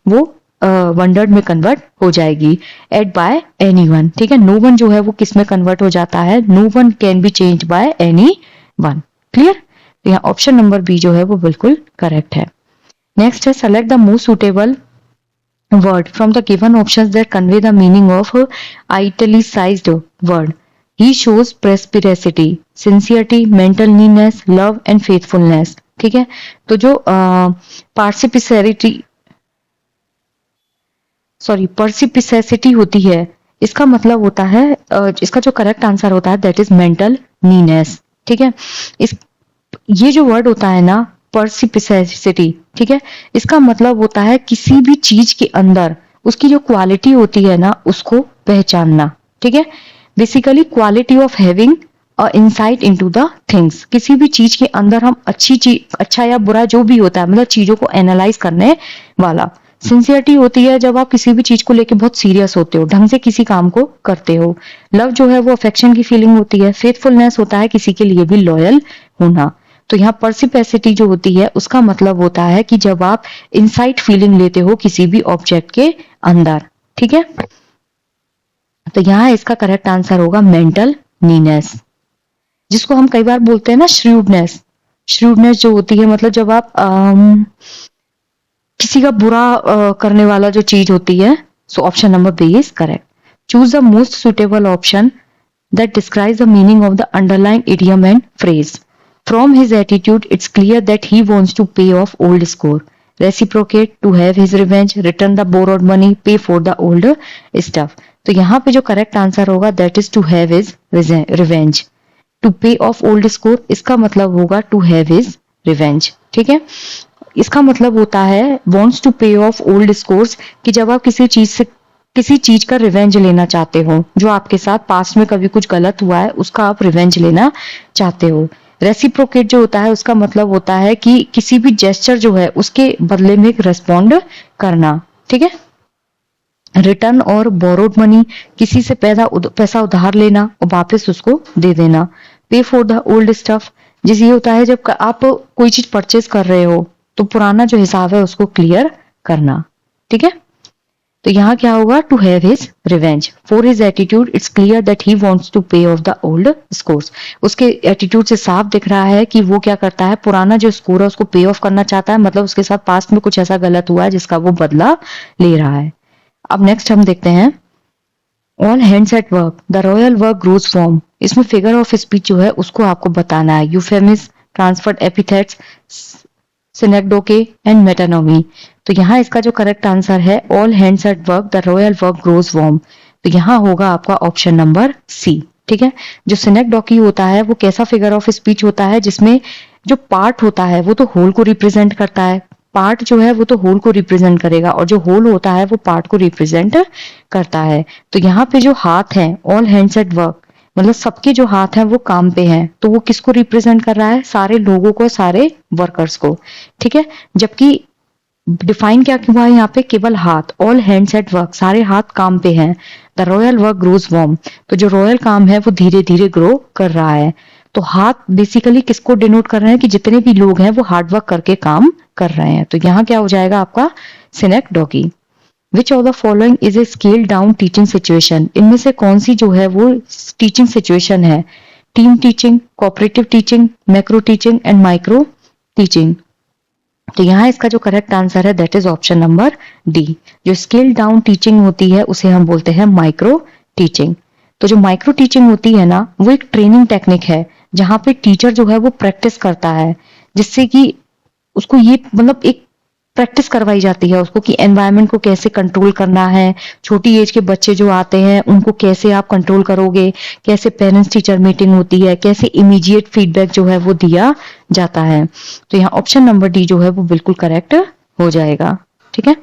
वो वंडर्ड में कन्वर्ट हो जाएगी। एट बाय एनीवन, ठीक है। नो वन जो है वो किस में कन्वर्ट हो जाता है, no one can be change by any one. Clear. तो यहाँ ऑप्शन नंबर बी जो है वो बिल्कुल करेक्ट है। नेक्स्ट है select the most suitable word from the given options that convey the meaning of italicized word. He shows perspicacity, sincerity, mental neatness, love and faithfulness. ठीक है, तो जो perspicacity होती है, इसका मतलब होता है, इसका जो करेक्ट आंसर होता है दैट इज मेंटल नीनेस। ठीक है, इस ये जो वर्ड होता है ना, पर्सिपिसिटी, ठीक है, इसका मतलब होता है किसी भी चीज के अंदर उसकी जो क्वालिटी होती है ना उसको पहचानना। ठीक है, basically quality of having a insight into the things. किसी भी चीज के अंदर हम अच्छी चीज, अच्छा या बुरा जो भी होता है, मतलब चीजों को एनालाइज करने वाला। सिंसियरिटी होती है जब आप किसी भी चीज को लेके बहुत सीरियस होते हो, ढंग से किसी काम को करते हो। लव जो है वो अफेक्शन की फीलिंग होती है। फेथफुलनेस होता है किसी के लिए भी लॉयल होना। तो यहाँ पर्सिपेसिटी जो होती है उसका मतलब होता है कि जब आप इनसाइट फीलिंग लेते हो किसी भी ऑब्जेक्ट के अंदर। ठीक है, तो यहाँ इसका करेक्ट आंसर होगा मेंटल नीनेस, जिसको हम कई बार बोलते हैं ना श्रूडनेस। श्रूडनेस जो होती है मतलब जब आप किसी का बुरा करने वाला जो चीज होती है। So option number B is correct. Choose the most suitable option that describes the meaning of the underline idiom and phrase. From his attitude, it's clear that he wants to pay off old score. Reciprocate, to have his revenge, return the borrowed money, pay for the old stuff. तो यहाँ पे जो correct answer होगा that is to have his revenge. To pay off old score, इसका मतलब होगा to have his revenge. ठीक है, इसका मतलब होता है wants to pay off old scores, कि जब आप किसी चीज का रिवेंज लेना चाहते हो, जो आपके साथ पास्ट में कभी कुछ गलत हुआ है उसका आप रिवेंज लेना चाहते हो। रेसिप्रोकेट जो होता है उसका मतलब होता है कि किसी भी जेस्चर जो है उसके बदले में रिस्पॉन्ड करना। ठीक है, रिटर्न और बोरोड मनी, किसी से पैसा उधार लेना और वापस उसको दे देना। पे फॉर द ओल्ड स्टफ, जिस ये होता है जब आप कोई चीज परचेज कर रहे हो तो पुराना जो हिसाब है उसको क्लियर करना। ठीक है, तो यहाँ क्या होगा, to have his revenge. For his attitude, it's clear that he wants to pay off the old scores. उसके एटीट्यूड से साफ दिख रहा है कि वो क्या करता है, पुराना जो स्कोर है उसको पे ऑफ करना चाहता है, मतलब उसके साथ पास्ट में कुछ ऐसा गलत हुआ है जिसका वो बदला ले रहा है। अब नेक्स्ट हम देखते हैं all hands at work, the royal work grows form. इसमें फिगर ऑफ स्पीच जो है उसको आपको बताना है। यूफेमिस, ट्रांसफर्ड एपिथेट्स, सिनेक्डोके एंड मेटानोमी। तो यहाँ इसका जो करेक्ट आंसर है all hands at work, the royal work grows warm. तो यहाँ होगा आपका ऑप्शन नंबर सी। ठीक है। जो सिनेक्डोकी होता है वो कैसा फिगर ऑफ स्पीच होता है जिसमें जो पार्ट होता है वो तो होल को रिप्रेजेंट करता है, पार्ट जो है वो तो होल को रिप्रेजेंट करेगा और जो होल होता है वो पार्ट को रिप्रेजेंट करता है। तो यहाँ पे जो हाथ है, ऑल हैंड्स एट वर्क, मतलब सबके जो हाथ हैं वो काम पे हैं, तो वो किसको रिप्रेजेंट कर रहा है? सारे लोगों को, सारे वर्कर्स को, ठीक है। जबकि डिफाइन क्या हुआ है यहाँ पे? केवल हाथ, ऑल हैंड्स एट वर्क, सारे हाथ काम पे हैं। The royal work grows warm, तो जो रॉयल काम है वो धीरे धीरे ग्रो कर रहा है। तो हाथ बेसिकली किसको डिनोट कर रहे हैं? कि जितने भी लोग हैं वो हार्डवर्क करके काम कर रहे हैं। तो यहाँ क्या हो जाएगा आपका? Synecdoche. Which of the following is a scale down teaching situation, इनमें से कौन सी जो है वो टीचिंग सिचुएशन है? Team teaching, cooperative teaching, macro teaching and micro teaching. तो यहाँ इसका जो करेक्ट आंसर है that is option number D. जो स्केल डाउन टीचिंग होती है उसे हम बोलते हैं माइक्रो टीचिंग। तो जो माइक्रो टीचिंग होती है ना, वो एक ट्रेनिंग टेक्निक है जहां पे टीचर जो है वो प्रैक्टिस करता है, जिससे कि उसको ये मतलब एक प्रैक्टिस करवाई जाती है उसको कि एनवायरनमेंट को कैसे कंट्रोल करना है, छोटी एज के बच्चे जो आते हैं उनको कैसे आप कंट्रोल करोगे, कैसे पेरेंट्स टीचर मीटिंग होती है, कैसे इमीडिएट फीडबैक जो है वो दिया जाता है। तो यहाँ ऑप्शन नंबर डी जो है वो बिल्कुल करेक्ट हो जाएगा, ठीक है।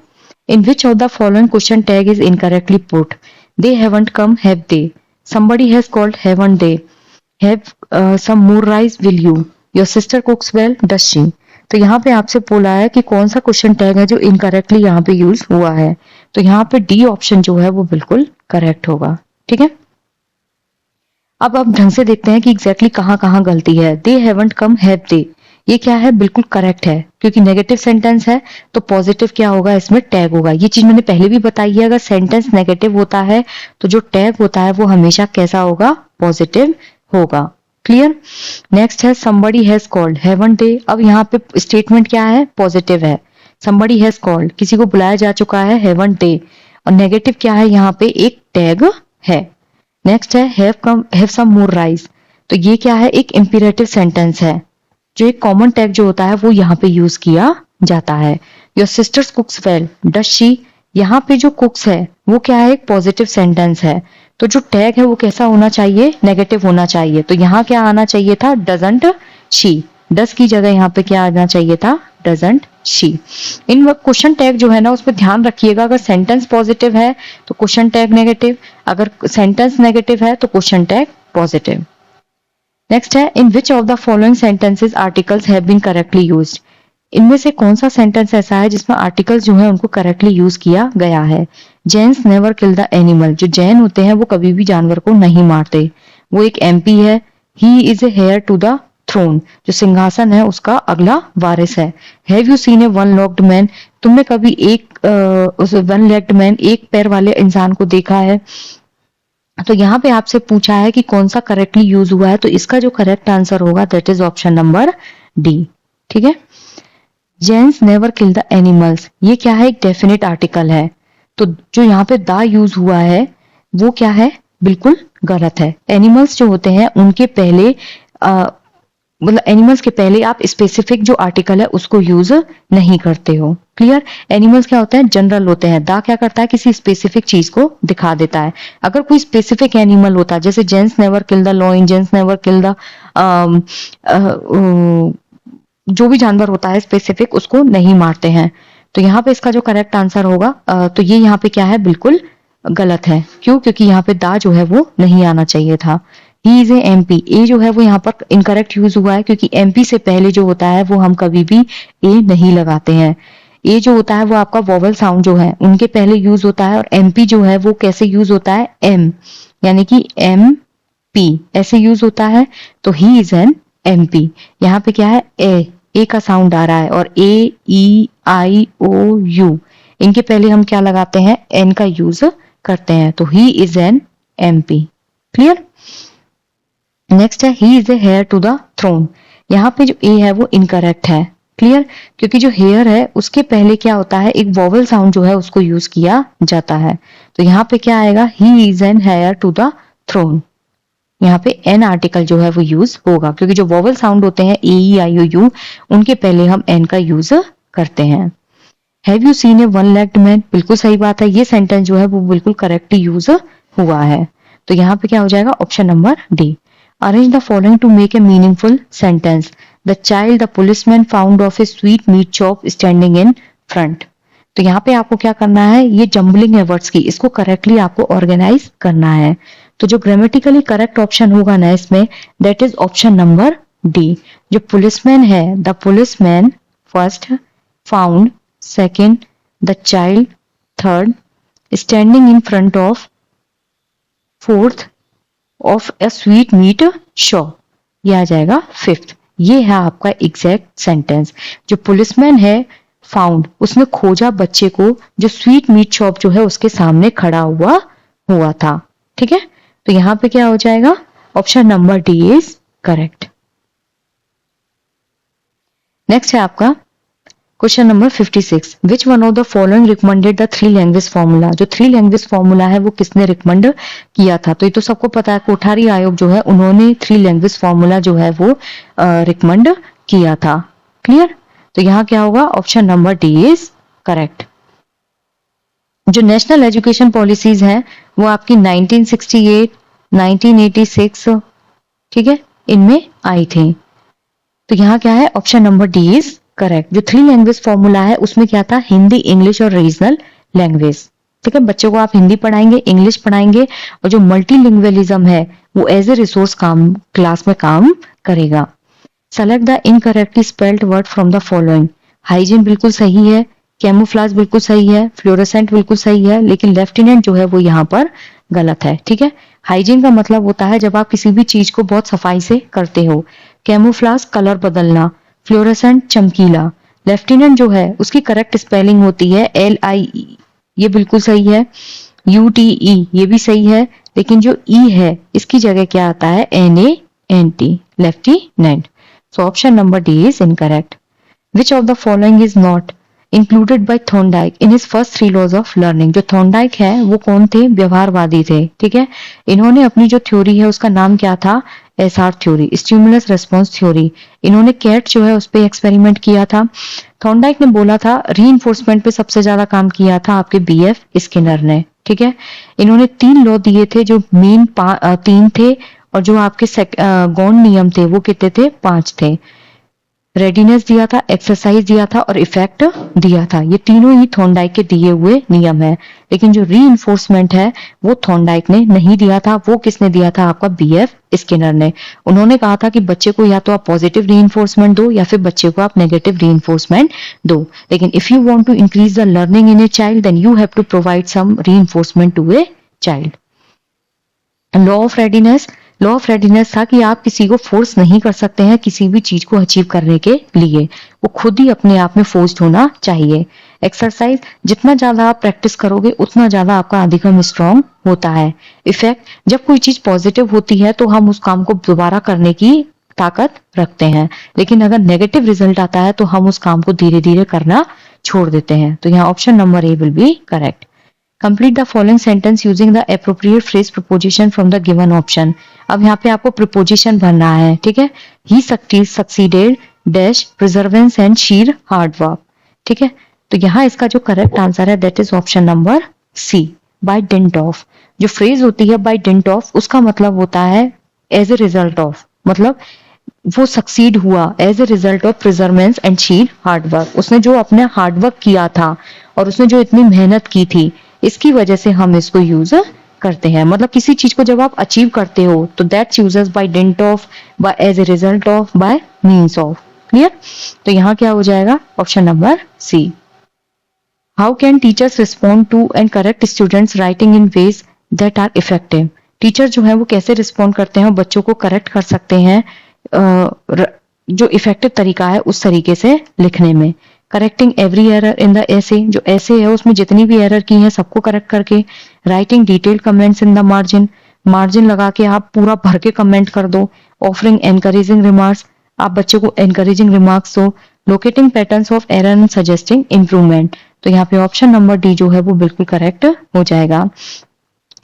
In which of the following question tag is incorrectly put? They haven't come, have they? somebody has called, haven't they? have some more rice, will you? your sister cooks well, does she? तो यहाँ पे आपसे बोला है कि कौन सा question tag है जो इनकरेक्टली यहाँ पे यूज हुआ है। तो यहाँ पे डी ऑप्शन जो है वो बिल्कुल करेक्ट होगा, ठीक है। अब आप ढंग से देखते हैं कि एग्जैक्टली कहाँ कहाँ गलती है। दे हैवंट कम, हैव दे, ये क्या है? बिल्कुल करेक्ट है, क्योंकि नेगेटिव सेंटेंस है तो पॉजिटिव क्या होगा? इसमें टैग होगा। ये चीज मैंने पहले भी बताई है, अगर सेंटेंस नेगेटिव होता है तो जो टैग होता है वो हमेशा कैसा होगा? पॉजिटिव होगा। क्लियर। नेक्स्ट है somebody has called, haven't they? अब यहाँ पे स्टेटमेंट क्या है? पॉजिटिव है। somebody has called, किसी को बुलाया जा चुका है, haven't they? और नेगेटिव क्या है? यहाँ पे एक टैग है। नेक्स्ट है have some more rice, तो ये क्या है? एक इंपीरेटिव सेंटेंस है, जो एक कॉमन टैग जो होता है वो यहाँ पे यूज किया जाता है। Your sisters कुक्स well, does she, यहाँ पे जो कुक्स है वो क्या है? एक पॉजिटिव सेंटेंस है, तो जो टैग है वो कैसा होना चाहिए? नेगेटिव होना चाहिए। तो यहाँ क्या आना चाहिए था? डजंट शी, डज की जगह यहाँ पे क्या आना चाहिए था? Doesn't she. In question tag जो है ना उसमें ध्यान रखिएगा, अगर सेंटेंस पॉजिटिव है तो क्वेश्चन टैग नेगेटिव, अगर सेंटेंस नेगेटिव है तो क्वेश्चन टैग पॉजिटिव। नेक्स्ट है in which of the following sentences articles have been correctly used, इनमें से कौन सा सेंटेंस ऐसा है जिसमें आर्टिकल्स जो है उनको करेक्टली यूज किया गया है? Jains never kill the animal, जो जैन होते हैं वो कभी भी जानवर को नहीं मारते, वो एक एमपी है। He is a heir to the throne, जो सिंहासन है उसका अगला वारिस है। Have you seen a one legged man, तुमने कभी उस वन लेग्ड मैन, एक पैर वाले इंसान को देखा है? तो यहाँ पे आपसे पूछा है कि कौन सा करेक्टली यूज हुआ है, तो इसका जो करेक्ट आंसर होगा that is option number D, ठीक है। Gents never kill the animals, ये क्या है? एक डेफिनेट आर्टिकल है, तो जो यहाँ पे द यूज हुआ है वो क्या है? बिल्कुल गलत है। एनिमल्स जो होते हैं उनके पहले मतलब एनिमल्स के पहले आप स्पेसिफिक जो आर्टिकल है उसको यूज नहीं करते हो। क्लियर। एनिमल्स क्या होते हैं? जनरल होते हैं। दा क्या करता है? किसी स्पेसिफिक चीज को दिखा देता है। अगर कोई स्पेसिफिक एनिमल होता है, जैसे gents never kill the lion, gents never kill the जो भी जानवर होता है स्पेसिफिक, उसको नहीं मारते हैं। तो यहाँ पे इसका जो करेक्ट आंसर होगा तो ये यहाँ पे क्या है? बिल्कुल गलत है। क्यों? क्योंकि यहाँ पे दा जो है वो नहीं आना चाहिए था। ही इज ए एमपी, ए जो है वो यहाँ पर इनकरेक्ट यूज हुआ है, क्योंकि एमपी से पहले जो होता है वो हम कभी भी ए नहीं लगाते हैं। ए जो होता है वो आपका वोवल साउंड जो है उनके पहले यूज होता है, और एमपी जो है वो कैसे यूज होता है? एम, यानी कि एम पी ऐसे यूज होता है। तो ही इज एन एमपी। यहाँ पे क्या है? ए का साउंड आ रहा है, और ए ई आई ओ यू इनके पहले हम क्या लगाते हैं? एन का यूज करते हैं। तो he is an MP. Clear. Next है he is a heir to the throne, यहाँ पे जो ए है वो इनकरेक्ट है। क्लियर। क्योंकि जो हेयर है उसके पहले क्या होता है? एक वोवल साउंड जो है उसको यूज किया जाता है। तो यहाँ पे क्या आएगा? He is an heir to the throne. यहाँ पे एन आर्टिकल जो है वो यूज होगा, क्योंकि जो वोवल साउंड होते हैं ए ई आई ओ यू उनके पहले हम एन का यूज करते हैं। Have you seen a one legged man, बिल्कुल सही बात है। ये सेंटेंस जो है वो बिल्कुल करेक्टली यूज हुआ है। तो यहाँ पे क्या हो जाएगा, option number D. Arrange the following to make a meaningful sentence. The child the policeman found of a sweet meat chop standing in front. तो यहाँ पे आपको क्या करना है, ये जम्बलिंग है वर्ड्स की, इसको करेक्टली आपको ऑर्गेनाइज करना है। तो जो ग्रामेटिकली करेक्ट ऑप्शन होगा ना इसमें, that is option number D. जो पुलिसमैन है, the policeman first, found second, the child third, standing in front of fourth, of a sweet meat shop, ये आ जाएगा फिफ्थ। ये है आपका एग्जैक्ट सेंटेंस। जो पुलिसमैन है फाउंड, उसने खोजा बच्चे को जो स्वीट मीट शॉप जो है उसके सामने खड़ा हुआ था। ठीक है, तो यहां पे क्या हो जाएगा, option number D is correct. Next है आपका question number 56। Which one of the following recommended the three language formula. जो थ्री लैंग्वेज फॉर्मूला है वो किसने रिकमेंड किया था। तो ये तो सबको पता है, कोठारी आयोग जो है उन्होंने थ्री लैंग्वेज फॉर्मूला जो है वो रिकमेंड किया था। क्लियर, तो यहाँ क्या होगा, option number D is correct. जो नेशनल एजुकेशन पॉलिसीज हैं वो आपकी 1968, 1986, ठीक है, इनमें आई थी। तो यहाँ क्या है, option number D is correct. जो थ्री लैंग्वेज फॉर्मूला है उसमें क्या था, हिंदी, इंग्लिश और रीजनल लैंग्वेज। ठीक है, बच्चों को आप हिंदी पढ़ाएंगे, इंग्लिश पढ़ाएंगे, और जो मल्टीलिंगुअलिज्म है वो एज ए रिसोर्स क्लास में काम करेगा। Select the incorrectly spelled word from the following. Hygiene बिल्कुल सही है, कैमोफ्लाज बिल्कुल सही है, फ्लोरोसेंट बिल्कुल सही है, लेकिन लेफ्टिनेंट जो है वो यहाँ पर गलत है। ठीक है, हाइजीन का मतलब होता है जब आप किसी भी चीज को बहुत सफाई से करते हो। कैमोफ्लाज कलर बदलना, फ्लोरोसेंट चमकीला। लेफ्टिनेंट जो है उसकी करेक्ट स्पेलिंग होती है LIE, ये बिल्कुल सही है। UTE ये भी सही है, लेकिन जो ई है इसकी जगह क्या आता है, NANT, lieutenant. So option number D is incorrect. Which of the following is not included by Thorndike in his first three laws of learning. जो थॉर्नडाइक है वो कौन थे, व्यवहारवादी थे। ठीक है, इन्होंने अपनी जो थ्योरी है उसका नाम क्या था, SR theory, stimulus response theory. इन्होंने कैट जो है उस पर एक्सपेरिमेंट किया था। थॉर्नडाइक ने बोला था रीइंफोर्समेंट पे सबसे ज्यादा काम किया था आपके BF स्किनर ने। ठीक है, इन्होंने 3 लॉ दिए थे, जो मेन 3 थे, और जो आपके गौण नियम थे वो कितने थे, 5 थे। रेडीनेस दिया था, एक्सरसाइज दिया था और इफेक्ट दिया था। ये तीनों ही थॉर्नडाइक के दिए हुए नियम है, लेकिन जो रीइंफोर्समेंट है वो थॉर्नडाइक ने नहीं दिया था। वो किसने दिया था, आपका BF स्किनर ने। उन्होंने कहा था कि बच्चे को या तो आप पॉजिटिव रीइंफोर्समेंट दो या फिर बच्चे को आप नेगेटिव रीइंफोर्समेंट दो, लेकिन if you want to increase the learning in a child then you have to provide some reinforcement to a child. Law of readiness था कि आप किसी को फोर्स नहीं कर सकते हैं किसी भी चीज को अचीव करने के लिए, वो खुद ही अपने आप में फोर्स्ड होना चाहिए। एक्सरसाइज, जितना ज्यादा आप प्रैक्टिस करोगे उतना ज्यादा आपका अधिगम स्ट्रांग होता है। इफेक्ट, जब कोई चीज पॉजिटिव होती है तो हम उस काम को दोबारा करने की ताकत रखते हैं, लेकिन अगर नेगेटिव रिजल्ट आता है तो हम उस काम को धीरे धीरे करना छोड़ देते हैं। तो यहाँ option number A will be correct. Complete the following sentence using the appropriate phrase preposition from the given option. अब यहाँ पे आपको preposition भरना है। ठीक है, he succeeded dash perseverance and sheer hard work। ठीक है, तो यहाँ इसका जो करेक्ट आंसर है that is option number C, by dint of। जो फ्रेज होती है by dint of उसका मतलब होता है एज ए रिजल्ट ऑफ, मतलब वो सक्सीड हुआ as a result of perseverance and sheer hard work. उसने जो अपने हार्डवर्क किया था और उसने जो इतनी मेहनत की थी, इसकी वजह से हम इसको यूज करते हैं। मतलब किसी चीज को जब आप अचीव करते हो तो that's uses by dint of, by as a result of, by means of. Clear, तो यहाँ क्या हो जाएगा, option number C. How can teachers respond to and correct students writing in ways that are effective. Teacher जो है वो कैसे respond करते हैं, बच्चों को करेक्ट कर सकते हैं जो इफेक्टिव तरीका है उस तरीके से लिखने में। Correcting every error in the essay, जो ऐसे है उसमें जितनी भी एरर की है सबको करेक्ट करके। Writing detailed comments in the margin, margin लगा के आप पूरा भर के कमेंट कर दो। ऑफरिंग एनकरेजिंग रिमार्क्स, आप बच्चों को एनकरेजिंग रिमार्क्स दो। Locating patterns of error and suggesting improvement, तो यहाँ पे ऑप्शन नंबर डी जो है वो बिल्कुल करेक्ट हो जाएगा।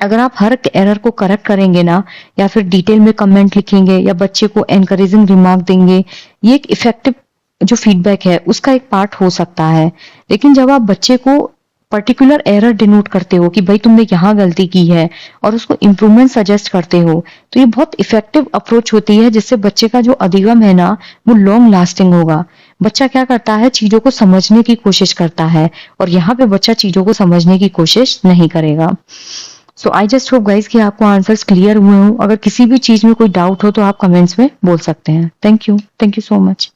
अगर आप हर एरर को करेक्ट करेंगे ना, या फिर डिटेल में कमेंट लिखेंगे या बच्चे को एनकरेजिंग रिमार्क देंगे, ये एक इफेक्टिव जो फीडबैक है उसका एक पार्ट हो सकता है। लेकिन जब आप बच्चे को पर्टिकुलर एरर डिनोट करते हो कि भाई तुमने यहाँ गलती की है और उसको इम्प्रूवमेंट सजेस्ट करते हो, तो ये बहुत इफेक्टिव अप्रोच होती है, जिससे बच्चे का जो अधिगम है ना वो लॉन्ग लास्टिंग होगा। बच्चा क्या करता है, चीजों को समझने की कोशिश करता है, और यहाँ पे बच्चा चीजों को समझने की कोशिश नहीं करेगा। सो आई जस्ट होप गाइज कि आपको आंसर्स क्लियर हुए हो। अगर किसी भी चीज में कोई डाउट हो तो आप कमेंट्स में बोल सकते हैं। Thank you so much.